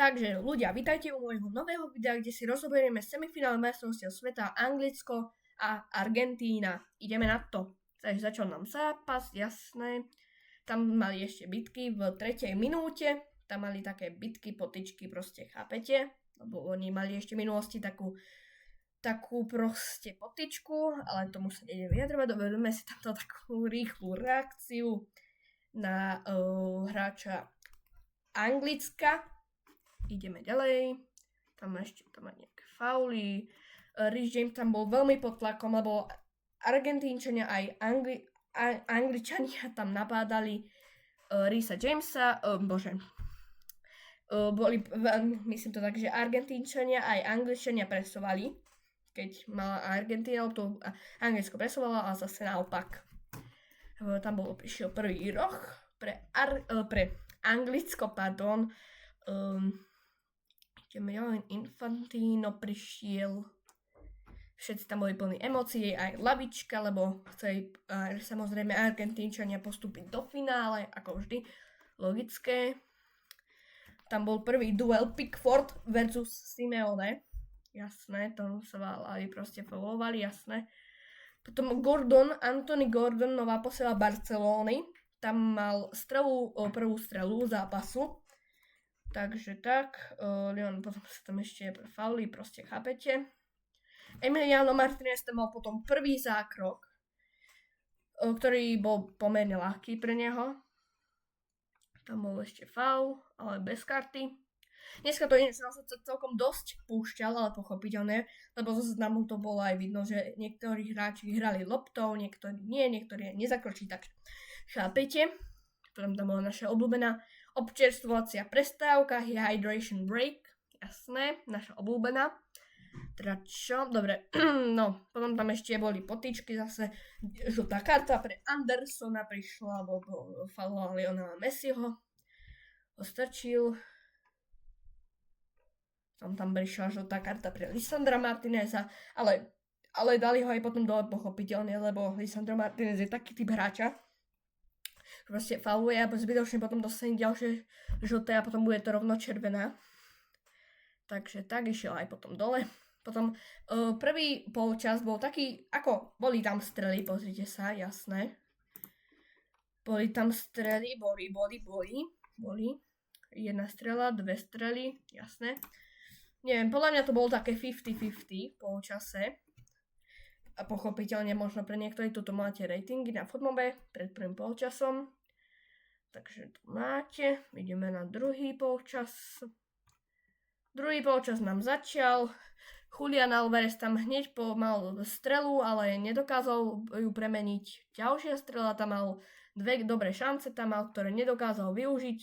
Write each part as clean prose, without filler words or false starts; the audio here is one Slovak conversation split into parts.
Takže ľudia, vítajte u môjho nového videa, kde si rozoberieme semifinále majstrovstiev sveta Anglicko a Argentína. Ideme na to. Takže začal nám zápas, jasné. Tam mali ešte bitky v 3. minúte. Tam mali také bitky, potyčky, proste chápete? Lebo oni mali ešte v minulosti takú proste potyčku, ale tomu sa nejde vyjadrovať. Dovedeme si tamto takú rýchlu reakciu na hráča Anglicka. Ideme ďalej. Tam má nejaké fauly. Rhys James tam bol veľmi pod tlakom, lebo Argentínčania aj Angličania tam napádali Rhysa Jamesa. Myslím to tak, že Argentínčania aj Angličania presovali. Keď mala Argentína, to Anglicko presovalo a zase naopak. Tam prišiel prvý roh pre Anglicko, pardon. Infantino prišiel, všetci tam boli plní emócií, aj lavička, lebo chceli samozrejme Argentínčania postúpiť do finále, ako vždy, logické. Tam bol prvý duel Pickford versus Simeone, jasné, to sa aj proste faulovali, jasné. Potom Anthony Gordon, nová posiela Barcelóny, tam mal prvú strelu zápasu. Takže tak, potom sa tam ešte fauli, proste chápete. Emiliano Martinez tam mal potom prvý zákrok, ktorý bol pomerne ľahký pre neho. Tam bol ešte faul, ale bez karty. Dneska to sa celkom dosť púšťal, ale pochopiteľné, lebo zo zoznamu to bolo aj vidno, že niektorí hráči hrali loptou, niektorí nie, niektorí nezakročí, tak chápete. Potom tam bola naša obľúbená občerstvovacia prestávka, hydration break, jasné, naša obľúbená. Teda čo? Dobre, no, potom tam ešte boli potyčky, zase žltá karta pre Andersona prišla, lebo fauloval Lionela Messiho, ho strčil. Tam prišla žltá karta pre Lisandra Martineza, ale dali ho aj potom dole pochopiteľne, lebo Lisandro Martinez je taký typ hráča, proste fauluje a zbytočne potom dostane ďalšie žlté a potom bude to rovno červená. Takže tak išiel aj potom dole. Potom prvý polčas bol taký, ako boli tam strely, pozrite sa, jasné. Boli tam strely, boli. Jedna strela, dve strely, jasné. Neviem, podľa mňa to bolo také 50-50 polčase. A pochopiteľne možno pre niektorí tuto máte ratingy na Fotmobe pred prvým polčasom. Takže tu máte. Ideme na druhý polčas. Druhý polčas nám začal. Julián Alvarez tam hneď mal strelu, ale nedokázal ju premeniť. Ďalšia strela tam mal dve dobré šance, ktoré nedokázal využiť.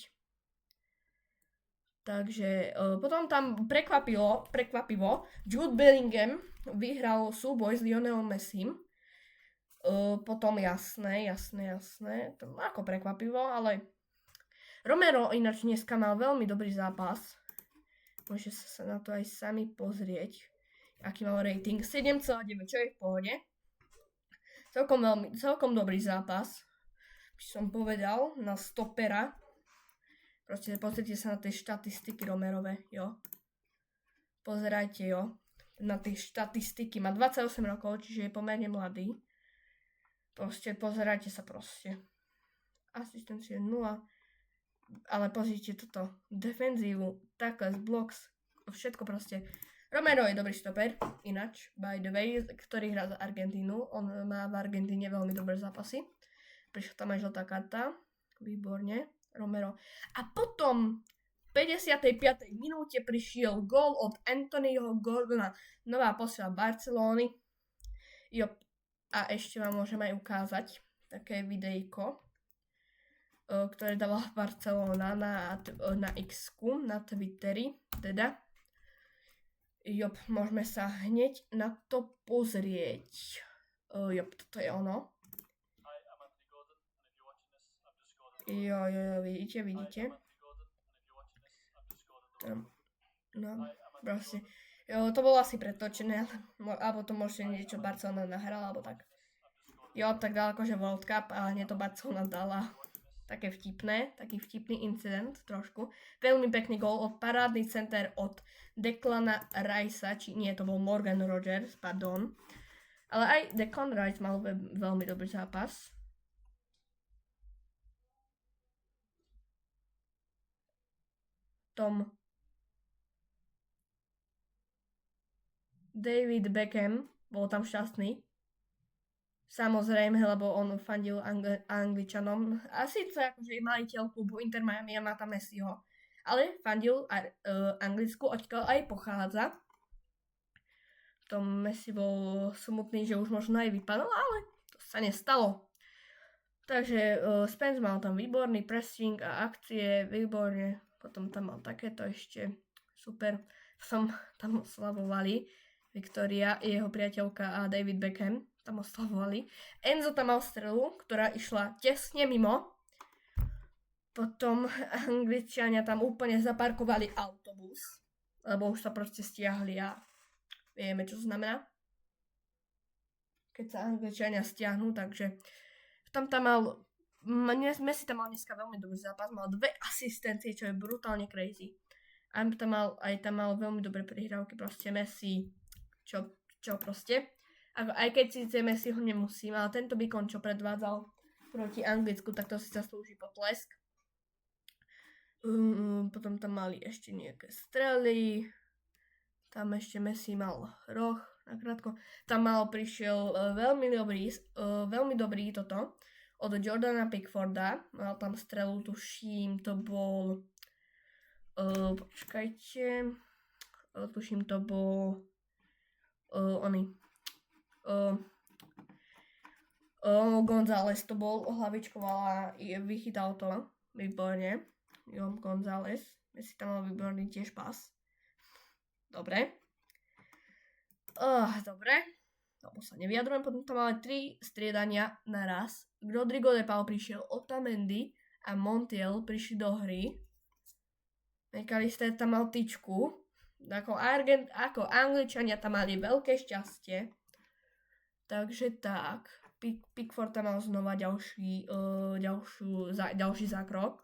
Takže potom tam prekvapivo Jude Bellingham vyhral súboj s Lionelom Messim. Potom jasné. To ako prekvapivo, ale Romero ináč dneska mal veľmi dobrý zápas. Môžete sa na to aj sami pozrieť, aký mal rating. 7,9, čo je v pohode. Celkom dobrý zápas, by som povedal, na stopera. Proste pozrite sa na tie štatistiky Romerove, jo. Pozerajte, jo. Na tie štatistiky. Má 28 rokov, čiže je pomerne mladý. Proste pozerajte sa proste. Asistencie 0. Ale pozrite toto. Defenzívu, tackles, blocks, všetko proste. Romero je dobrý stoper, ináč, by the way, ktorý hrá za Argentínu. On má v Argentíne veľmi dobré zápasy. Prišla tam aj žltá karta. Výborne. Romero. A potom v 55. minúte prišiel gól od Anthonyho Gordona, nová posiela Barcelóny. A ešte vám môžem aj ukázať také videjko, ktoré dávala Barcelona na X-ku, na Twitteri, teda. Môžeme sa hneď na to pozrieť. Toto je ono. Vidíte. No, proste. To bolo asi pretočené, alebo to môžete niečo Barcelona nahrala, alebo tak. Tak dal akože World Cup, ale nie to Barcelona dala. taký vtipný incident trošku. Veľmi pekný gól od parádny center od Declana Ricea, či nie, to bol Morgan Rogers, pardon. Ale aj Declan Rice mal veľmi dobrý zápas. David Beckham bol tam šťastný. Samozrejme, lebo on fandil Angličanom. A síce akože majiteľ klubu Inter Miami a má tam Messiho. Ale fandil Anglicku, odkiaľ aj pochádza. Tom Messi bol smutný, že už možno aj vypadol, ale to sa nestalo. Takže Spence mal tam výborný pressing a akcie, výborne. Potom tam mal takéto ešte super. Tam oslavovali Victoria, jeho priateľka a David Beckham. Tam oslavovali. Enzo tam mal strelu, ktorá išla tesne mimo. Potom Angličania tam úplne zaparkovali autobus, lebo už sa proste stiahli a vieme, čo to znamená. Keď sa Angličania stiahnu, takže tam mal Messi tam mal dneska veľmi dobrý zápas, mal 2 asistencie, čo je brutálne crazy. Aj tam mal veľmi dobré prihrávky, proste Messi, čo proste. Aj keď síce Messi ho nemusí, ale tento výkon, čo predvádzal proti Anglicku, tak to si zaslúži potlesk. Potom tam mali ešte nejaké strely. Tam ešte Messi mal roh, nakrátko. Tam prišiel veľmi dobrý toto od Jordana Pickforda. Mal tam strelu, tuším, to bol González to bol, hlavičkovala, vychytal to výborne. Jon González, si tam mal výborný tiež pas. Dobre. Lebo sa nevyjadrujem, potom tam mali 3 striedania naraz. Rodrigo de Paul prišiel, Otamendi a Montiel prišli do hry. McAllister tam mal tyčku. Ako Angličania tam mali veľké šťastie. Takže tak. Pickford tam mal znova ďalší zákrok.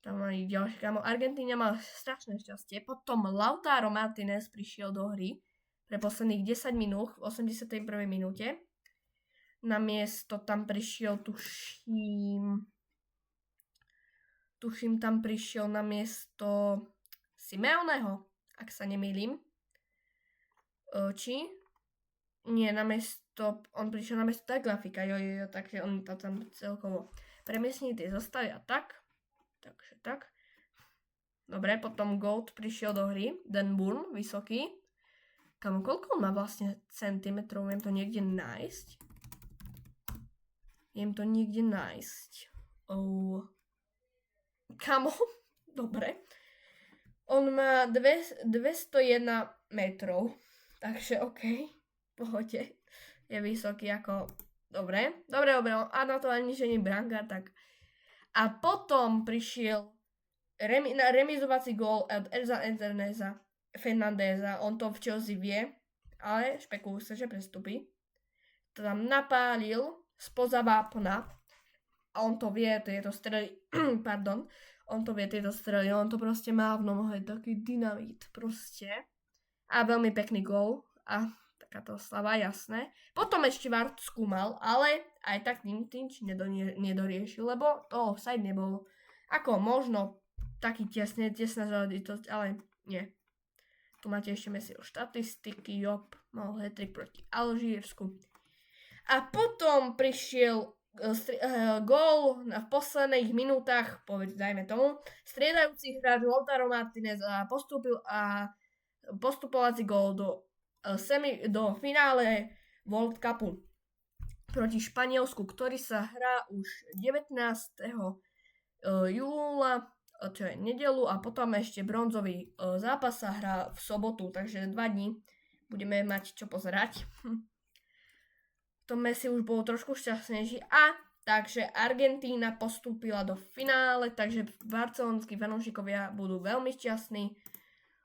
Tam mali ďalší kamo. Argentína mal strašné šťastie. Potom Lautaro Martinez prišiel do hry pre posledných 10 minút v 81. minúte. Namiesto tam prišiel tuším tam prišiel namiesto Simeoneho, ak sa nemýlim. On prišiel namiesto Tagliafica, takže on to tam celkovo premiestnili tie zostavy a tak. Takže tak. Dobre, potom Goat prišiel do hry, Dan Burn, vysoký. Kamo, koľko on má vlastne centimetrov, viem to niekde nájsť. Kamo, dobre. On má 201 metrov, takže OK, pohode. Je vysoký ako, dobre, a na to ani že nie brankár, tak. A potom prišiel remizovací gól od Erza Fernandeza, on to v Chelsea vie, ale špekulujú sa, že prestupí. To tam napálil spoza vápna a on to vie, tieto strely, on to proste má v nohe taký dynamit proste. A veľmi pekný gól a takáto slava, jasné. Potom ešte VAR skúmal, ale aj tak nič nedoriešil, lebo to offside nebol. Ako možno taký tesná záležitosť, ale nie. Tu máte ešte Messiho štatistiky, mal hat-trick proti Alžírsku. A potom prišiel gól v posledných minútach, dajme tomu, striedajúci hráč Lautaro Martinez postupovací gól do finále World Cupu proti Španielsku, ktorý sa hrá už 19. júla, čo je nedelu, a potom ešte bronzový zápas sa hrá v sobotu, takže 2 dní budeme mať čo pozerať. To Messi už bol trošku šťastnejší takže Argentína postúpila do finále, takže barcelonskí fanúšikovia budú veľmi šťastní,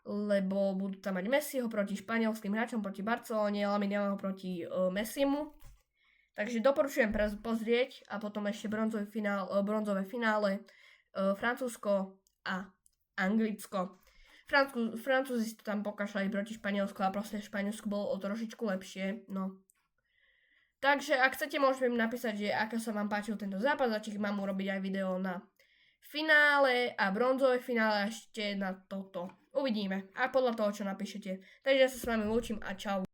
lebo budú tam mať Messiho proti španielským hráčom, proti Barcelone, Lamine Yamalu proti Messimu. Takže doporučujem pozrieť a potom ešte bronzové finále Francúzsko a Anglicko. Francúzi si to tam pokašľali proti Španielsku a proste Španielsku bolo o trošičku lepšie, no. Takže ak chcete, môžete mi napísať, že ako sa vám páčil tento zápas a či mám urobiť aj video na finále a bronzové finále ešte na toto. Uvidíme a podľa toho, čo napíšete. Takže ja sa s vami lúčim a čau.